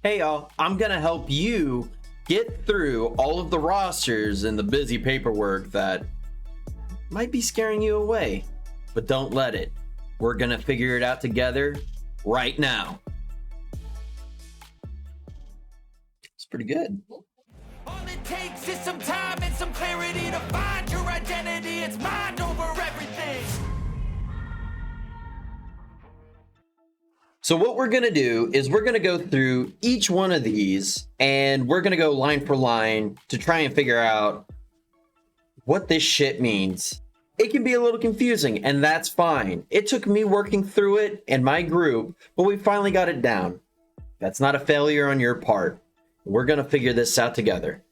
Hey y'all, I'm gonna help you get through all of the rosters and the busy paperwork that might be scaring you away, but don't let it. We're gonna figure it out together right now. It's pretty good. All it takes is some time and some clarity to find your identity. It's mind over everything. So what we're gonna do is we're gonna go through each one of these and we're gonna go line for line to try and figure out what this shit means. It can be a little confusing, and that's fine. It took me working through it and my group, but we finally got it down. That's not a failure on your part. We're gonna figure this out together.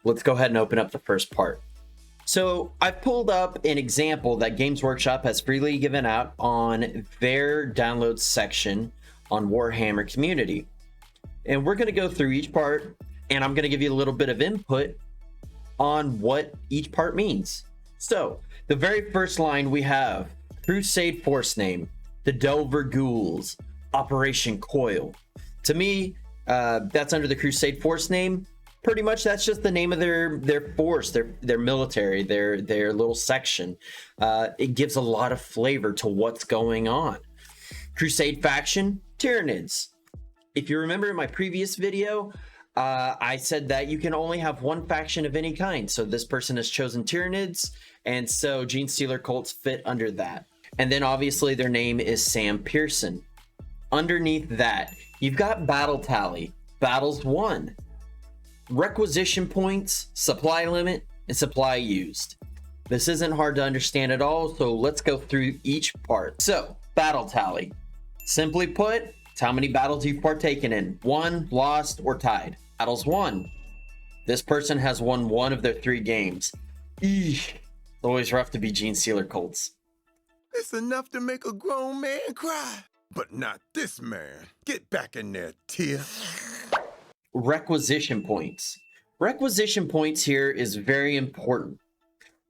Let's go ahead and open up the first part. So I've pulled up an example that Games Workshop has freely given out on their downloads section on Warhammer community. And we're gonna go through each part, and I'm gonna give you a little bit of input on what each part means. So the very first line we have Crusade Force Name, the Delver Ghouls, Operation Coil. To me, that's under the Crusade Force Name. Pretty much that's just the name of their force, their military, their little section. It gives a lot of flavor to what's going on. Crusade Faction, Tyranids. If you remember in my previous video, I said that you can only have one faction of any kind. So this person has chosen Tyranids, and so Gene Stealer cults fit under that. And then obviously their name is Sam Pearson. Underneath that, you've got Battle Tally, Battles Won, Requisition Points, Supply Limit, and Supply Used. This isn't hard to understand at all, so let's go through each part. So, Battle Tally. Simply put, it's how many battles you've partaken in. Won, lost, or tied. Battles won. This person has won one of their 3 games. Eesh. It's always rough to be Gene Stealer cults. It's enough to make a grown man cry. But not this man. Get back in there, Tia. Requisition points. Requisition points here is very important.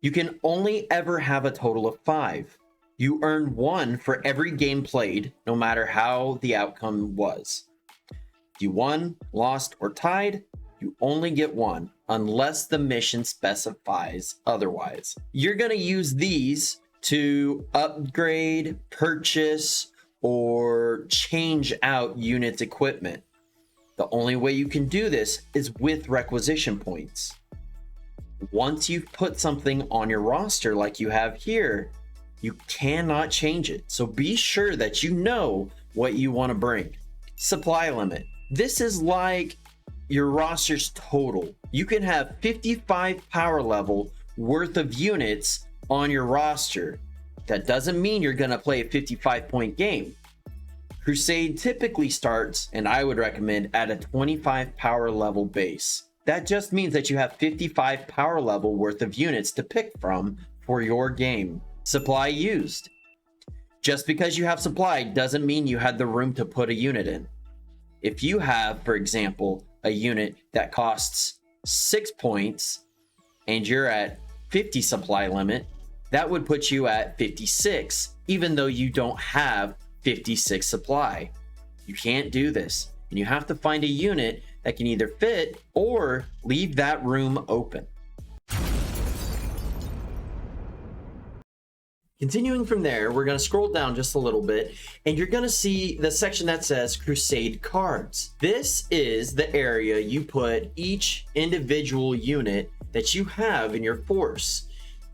You can only ever have a total of 5. You earn 1 for every game played, no matter how the outcome was. If you won, lost, or tied, you only get 1, unless the mission specifies otherwise. You're going to use these to upgrade, purchase, or change out units' equipment. The only way you can do this is with requisition points. Once you've put something on your roster like you have here, you cannot change it. So be sure that you know what you want to bring. Supply limit. This is like your roster's total. You can have 55 power level worth of units on your roster. That doesn't mean you're going to play a 55-point game. Crusade typically starts, and I would recommend, at a 25 power level base. That just means that you have 55 power level worth of units to pick from for your game. Supply used. Just because you have supply doesn't mean you had the room to put a unit in. If you have, for example, a unit that costs 6 points and you're at 50 supply limit, that would put you at 56, even though you don't have 56 supply. You can't do this, and you have to find a unit that can either fit or leave that room open. Continuing from there, we're going to scroll down just a little bit, and you're going to see the section that says Crusade Cards. This is the area you put each individual unit that you have in your force.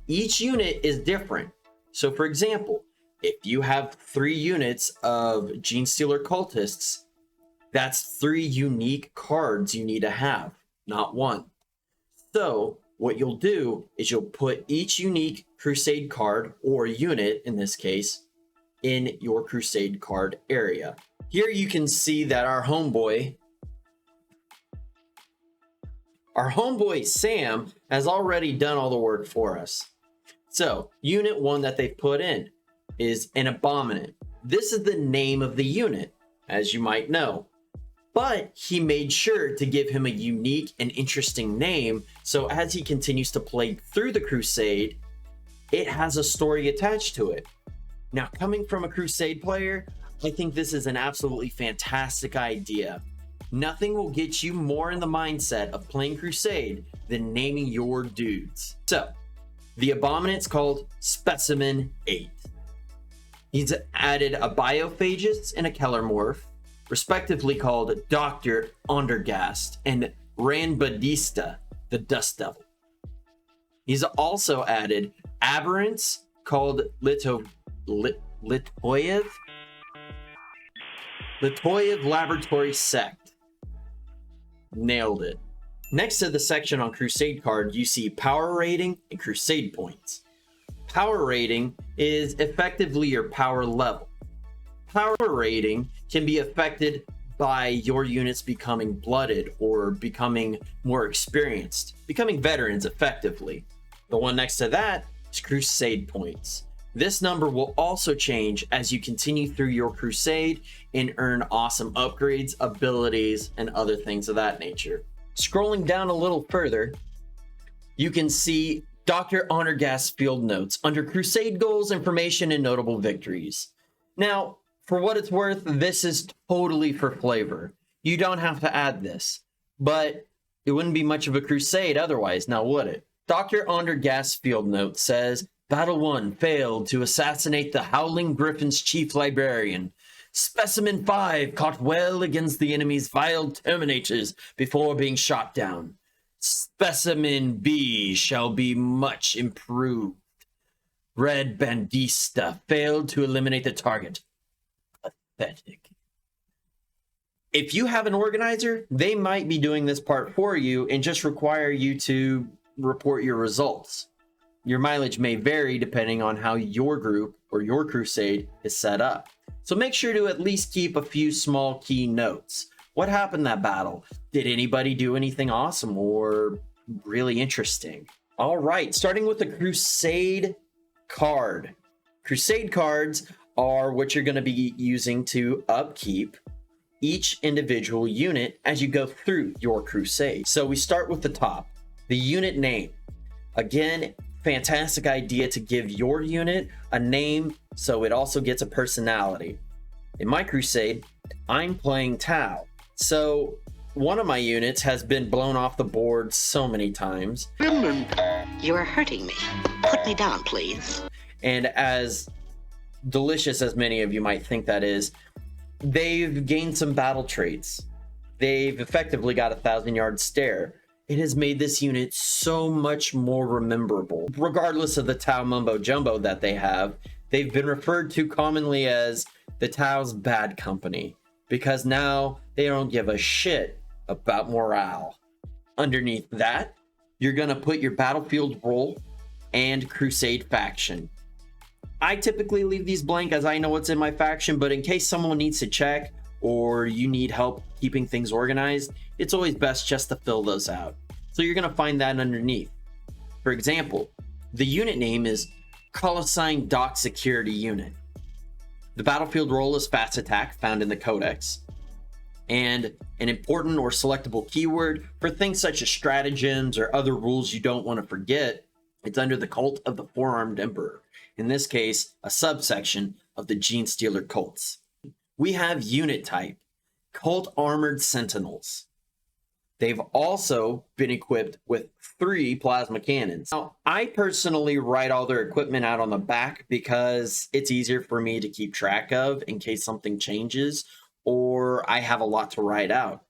Each unit is different. So for example, if you have 3 units of Gene Stealer cultists, that's 3 unique cards you need to have, not 1. So what you'll do is you'll put each unique Crusade card, or unit in this case, in your Crusade card area. Here you can see that our homeboy Sam has already done all the work for us. So unit 1 that they've put in is an Abominant. This is the name of the unit, as you might know. But he made sure to give him a unique and interesting name, so as he continues to play through the Crusade, it has a story attached to it. Now, coming from a Crusade player, I think this is an absolutely fantastic idea. Nothing will get you more in the mindset of playing Crusade than naming your dudes. So, the Abominant's called Specimen 8. He's added a Biophagus and a Kellermorph, respectively called Dr. Ondergast and Ranbadista, the Dust Devil. He's also added Aberrants called Litoyev Laboratory Sect. Nailed it. Next to the section on Crusade card, you see Power Rating and Crusade Points. Power Rating is effectively your power level. Power Rating can be affected by your units becoming blooded or becoming more experienced, becoming veterans effectively. The one next to that is Crusade Points. This number will also change as you continue through your crusade and earn awesome upgrades, abilities, and other things of that nature. Scrolling down a little further, you can see Dr. Ondergast's field notes under Crusade goals, information, and notable victories. Now, for what it's worth, this is totally for flavor. You don't have to add this, but it wouldn't be much of a crusade otherwise, now would it? Dr. Ondergast's field note says, Battle 1 failed to assassinate the Howling Griffin's chief librarian. Specimen 5 caught well against the enemy's vile terminators before being shot down. Specimen B shall be much improved. Red Bandista failed to eliminate the target. Pathetic. If you have an organizer, they might be doing this part for you and just require you to report your results. Your mileage may vary depending on how your group or your crusade is set up. So make sure to at least keep a few small key notes. What happened that battle? Did anybody do anything awesome or really interesting? All right, starting with the Crusade card. Crusade cards are what you're going to be using to upkeep each individual unit as you go through your crusade. So we start with the top, the unit name. Again, fantastic idea to give your unit a name so it also gets a personality. In my crusade, I'm playing Tau. So one of my units has been blown off the board so many times. You are hurting me. Put me down, please. And as delicious as many of you might think that is, they've gained some battle traits. They've effectively got a 1,000-yard stare. It has made this unit so much more rememberable. Regardless of the Tau mumbo jumbo that they have, they've been referred to commonly as the Tau's bad company, because now they don't give a shit about morale. Underneath that, you're gonna put your battlefield role and crusade faction. I typically leave these blank as I know what's in my faction, but in case someone needs to check or you need help keeping things organized, it's always best just to fill those out. So you're gonna find that underneath. For example, the unit name is Colosine Dock Security Unit. The battlefield role is fast attack, found in the codex. And an important or selectable keyword for things such as stratagems or other rules you don't want to forget, it's under the Cult of the Four-Armed Emperor. In this case, a subsection of the Gene Stealer cults. We have unit type, Cult Armored Sentinels. They've also been equipped with 3 plasma cannons. Now, I personally write all their equipment out on the back because it's easier for me to keep track of in case something changes or I have a lot to write out.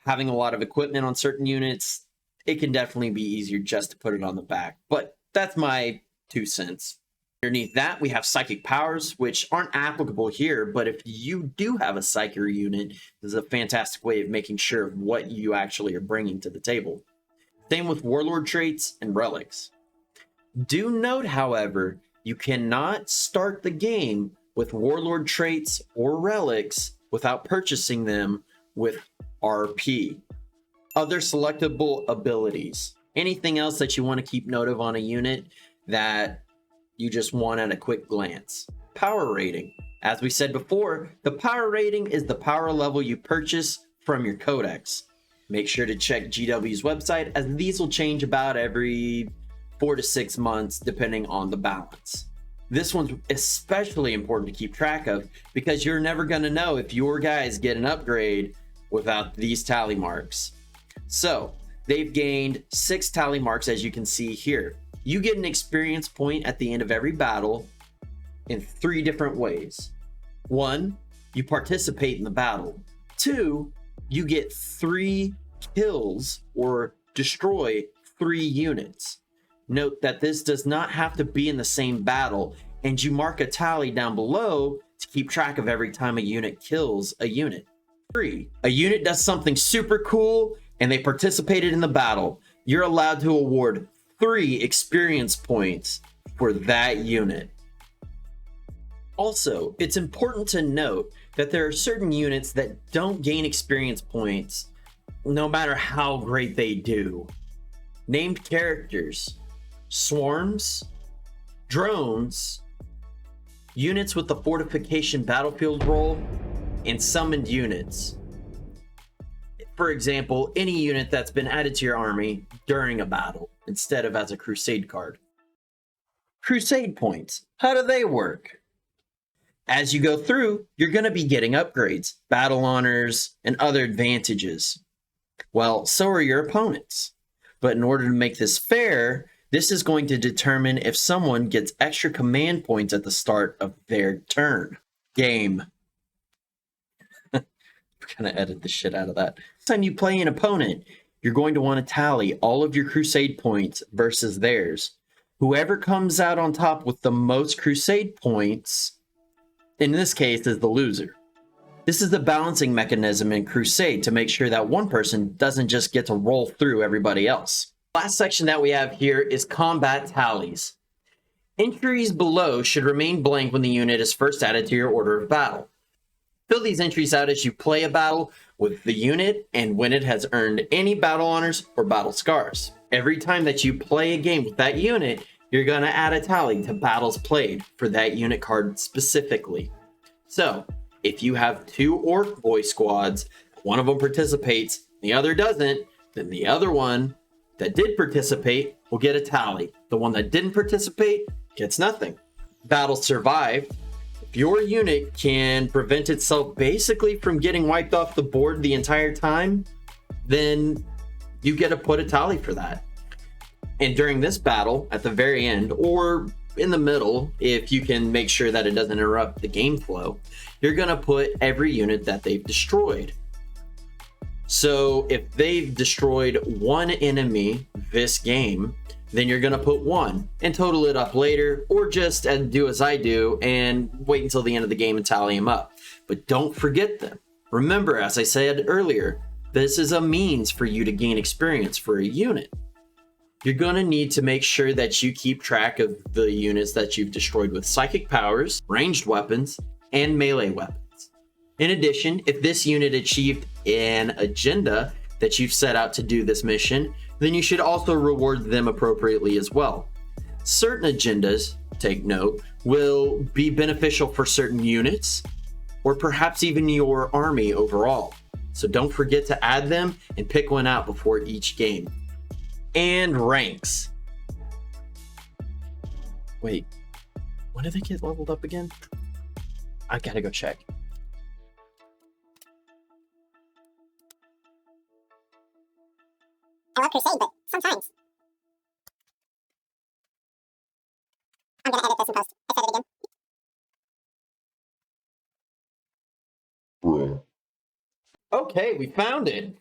Having a lot of equipment on certain units, it can definitely be easier just to put it on the back, but that's my 2 cents. Underneath that, we have psychic powers, which aren't applicable here, but if you do have a psyker unit, this is a fantastic way of making sure of what you actually are bringing to the table. Same with warlord traits and relics. Do note, however, you cannot start the game with warlord traits or relics without purchasing them with RP. Other selectable abilities. Anything else that you want to keep note of on a unit that you just want at a quick glance. Power rating. As we said before, the power rating is the power level you purchase from your codex. Make sure to check GW's website, as these will change about every 4 to 6 months depending on the balance. This one's especially important to keep track of because you're never going to know if your guys get an upgrade without these tally marks. So they've gained 6 tally marks, as you can see here. You get an experience point at the end of every battle in 3 different ways. 1, you participate in the battle. 2, you get 3 kills or destroy 3 units. Note that this does not have to be in the same battle, and you mark a tally down below to keep track of every time a unit kills a unit. 3, a unit does something super cool and they participated in the battle. You're allowed to award 3 experience points for that unit. Also, it's important to note that there are certain units that don't gain experience points no matter how great they do. Named characters, swarms, drones, units with the fortification battlefield role, and summoned units. For example, any unit that's been added to your army during a battle instead of as a Crusade card. Crusade points, how do they work? As you go through, you're going to be getting upgrades, battle honors, and other advantages. Well, so are your opponents. But in order to make this fair, this is going to determine if someone gets extra command points at the start of their turn. Game. I'm going to edit the shit out of that. Next time you play an opponent, you're going to want to tally all of your Crusade points versus theirs. Whoever comes out on top with the most Crusade points, in this case, is the loser. This is the balancing mechanism in Crusade to make sure that one person doesn't just get to roll through everybody else. Last section that we have here is combat tallies. Entries below should remain blank when the unit is first added to your order of battle. Fill these entries out as you play a battle with the unit and when it has earned any battle honors or battle scars. Every time that you play a game with that unit, you're going to add a tally to battles played for that unit card specifically. So, if you have 2 orc boy squads, one of them participates, the other doesn't, then the other one that did participate will get a tally. The one that didn't participate gets nothing. Battle survived. If your unit can prevent itself basically from getting wiped off the board the entire time, then you get to put a tally for that. And during this battle, at the very end, or in the middle, if you can make sure that it doesn't interrupt the game flow, you're going to put every unit that they've destroyed. So if they've destroyed 1 enemy this game, then you're going to put 1 and total it up later, or just do as I do and wait until the end of the game and tally them up. But don't forget them. Remember, as I said earlier, this is a means for you to gain experience for a unit. You're going to need to make sure that you keep track of the units that you've destroyed with psychic powers, ranged weapons, and melee weapons. In addition, if this unit achieved an agenda that you've set out to do this mission, then you should also reward them appropriately as well. Certain agendas, take note, will be beneficial for certain units, or perhaps even your army overall. So don't forget to add them and pick one out before each game. And ranks. Wait, when did they get leveled up again? I gotta go check. I love Crusade, but sometimes I'm gonna edit this in post. I said it again. Okay, we found it.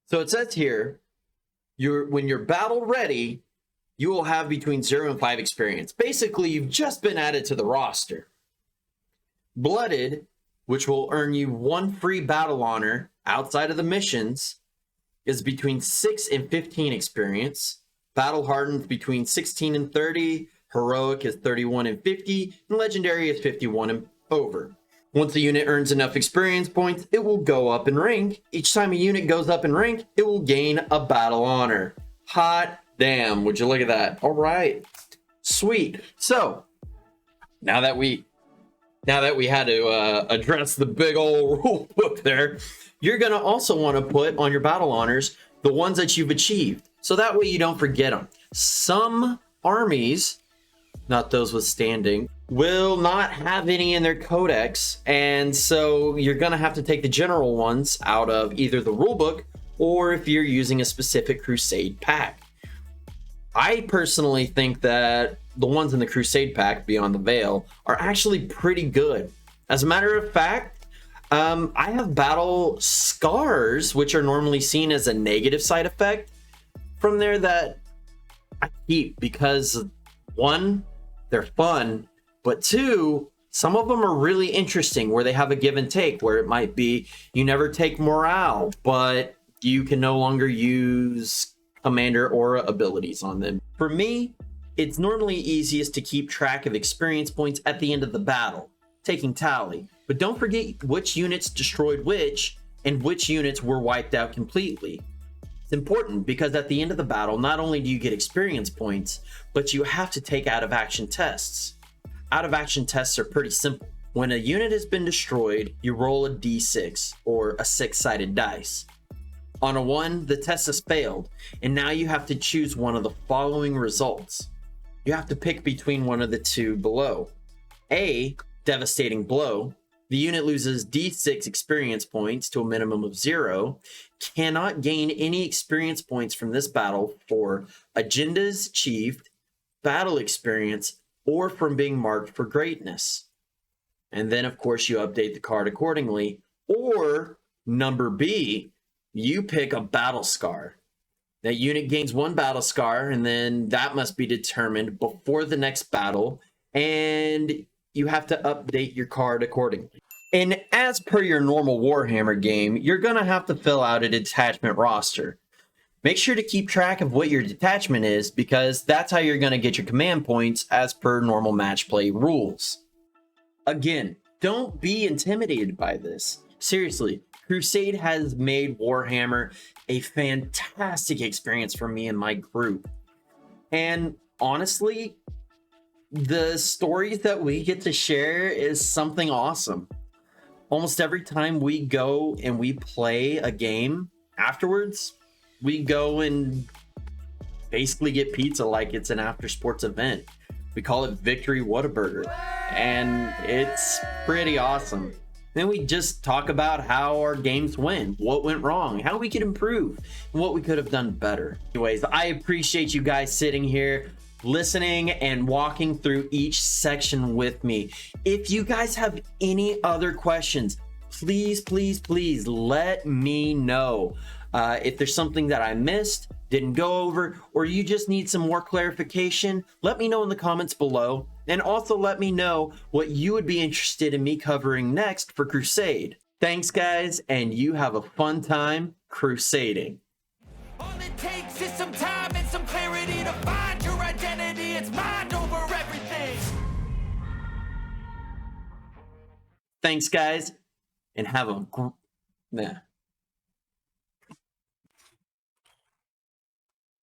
So it says here, when you're battle ready, you will have between 0 and 5 experience. Basically, you've just been added to the roster. Blooded, which will earn you 1 free battle honor outside of the missions, is between 6 and 15 experience. Battle hardened between 16 and 30. Heroic is 31 and 50. And legendary is 51 and over. Once a unit earns enough experience points, it will go up in rank. Each time a unit goes up in rank, it will gain a battle honor. Hot damn, would you look at that? All right, sweet. So now that we had to address the big old rule book there, you're going to also want to put on your battle honors the ones that you've achieved. So that way you don't forget them. Some armies, not those with standing, will not have any in their codex, and so you're going to have to take the general ones out of either the rulebook or if you're using a specific Crusade pack. I personally think that the ones in the Crusade pack, Beyond the Veil, are actually pretty good. As a matter of fact, I have battle scars, which are normally seen as a negative side effect, from there that I keep because, one, they're fun, but two, some of them are really interesting where they have a give and take, where it might be you never take morale, but you can no longer use commander aura abilities on them. For me, it's normally easiest to keep track of experience points at the end of the battle, taking tally. But don't forget which units destroyed which and which units were wiped out completely. It's important because at the end of the battle, not only do you get experience points, but you have to take out of action tests. Out of action tests are pretty simple. When a unit has been destroyed, you roll a d6 or a 6-sided dice. On a 1, the test has failed, and now you have to choose one of the following results. You have to pick between one of the two below. A, devastating blow. The unit loses d6 experience points to a minimum of 0, cannot gain any experience points from this battle for agendas achieved, battle experience, or from being marked for greatness. And then, of course, you update the card accordingly. Or, number B, you pick a battle scar. That unit gains 1 battle scar, and then that must be determined before the next battle, and you have to update your card accordingly. And as per your normal Warhammer game, you're going to have to fill out a detachment roster. Make sure to keep track of what your detachment is, because that's how you're going to get your command points as per normal match play rules. Again, don't be intimidated by this. Seriously, Crusade has made Warhammer a fantastic experience for me and my group. And honestly, the stories that we get to share is something awesome. Almost every time we go and we play a game, afterwards, we go and basically get pizza like it's an after sports event. We call it Victory Whataburger, and it's pretty awesome. Then we just talk about how our games went, what went wrong, how we could improve, and what we could have done better. Anyways, I appreciate you guys sitting here, listening and walking through each section with me. If you guys have any other questions, please let me know. If there's something that I missed, didn't go over, or you just need some more clarification, let me know in the comments below. And also let me know what you would be interested in me covering next for Crusade. Thanks, guys, and you have a fun time crusading. All it takes is some time and some clarity to find your identity. It's mind over everything. Thanks, guys, and have a nah.